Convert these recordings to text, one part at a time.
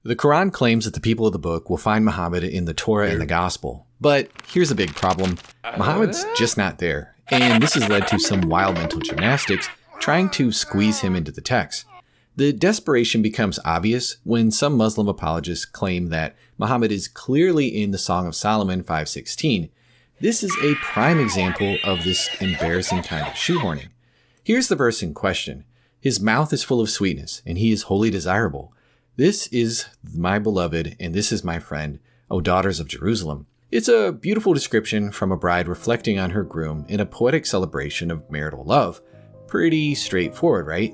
The Quran claims that the people of the book will find Muhammad in the Torah and the Gospel. But here's a big problem. Muhammad's just not there. And this has led to some wild mental gymnastics trying to squeeze him into the text. The desperation becomes obvious when some Muslim apologists claim that Muhammad is clearly in the Song of Solomon 5:16. This is a prime example of this embarrassing kind of shoehorning. Here's the verse in question. His mouth is full of sweetness, and he is wholly desirable. This is my beloved, and this is my friend, O daughters of Jerusalem. It's a beautiful description from a bride reflecting on her groom in a poetic celebration of marital love. Pretty straightforward, right?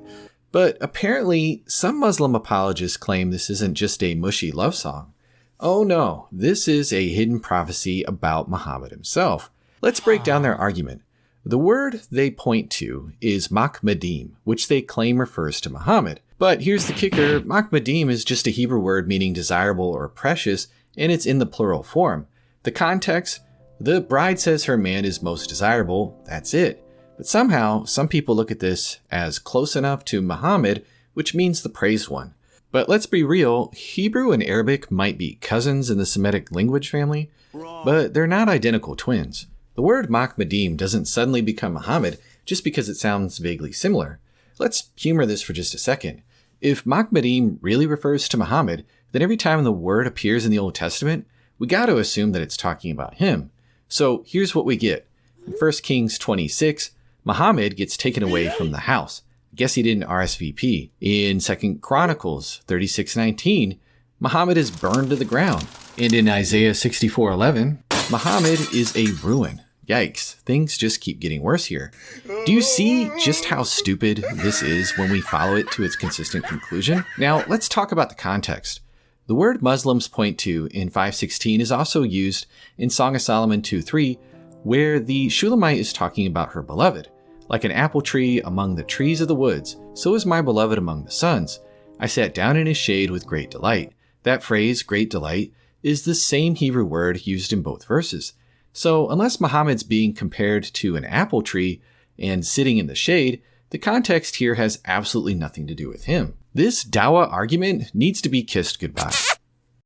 But apparently, some Muslim apologists claim this isn't just a mushy love song. Oh no, this is a hidden prophecy about Muhammad himself. Let's break down their argument. The word they point to is Mahmadim, which they claim refers to Muhammad. But here's the kicker, Mahmadim is just a Hebrew word meaning desirable or precious, and it's in the plural form. The context, the bride says her man is most desirable, that's it. But somehow, some people look at this as close enough to Muhammad, which means the praised one. But let's be real, Hebrew and Arabic might be cousins in the Semitic language family, but they're not identical twins. The word Mahmadim doesn't suddenly become Muhammad just because it sounds vaguely similar. Let's humor this for just a second. If Mahmadim really refers to Muhammad, then every time the word appears in the Old Testament, we got to assume that it's talking about him. So here's what we get. In 1 Kings 26, Muhammad gets taken away from the house. Guess he didn't RSVP. In 2 Chronicles 36:19, Muhammad is burned to the ground. And in Isaiah 64:11, Muhammad is a ruin. Yikes, things just keep getting worse here. Do you see just how stupid this is when we follow it to its consistent conclusion? Now, let's talk about the context. The word Muslims point to in 5:16 is also used in Song of Solomon 2:3, where the Shulamite is talking about her beloved. Like an apple tree among the trees of the woods, so is my beloved among the sons. I sat down in his shade with great delight. That phrase, great delight, is the same Hebrew word used in both verses. So unless Muhammad's being compared to an apple tree and sitting in the shade, the context here has absolutely nothing to do with him. This Dawa argument needs to be kissed goodbye.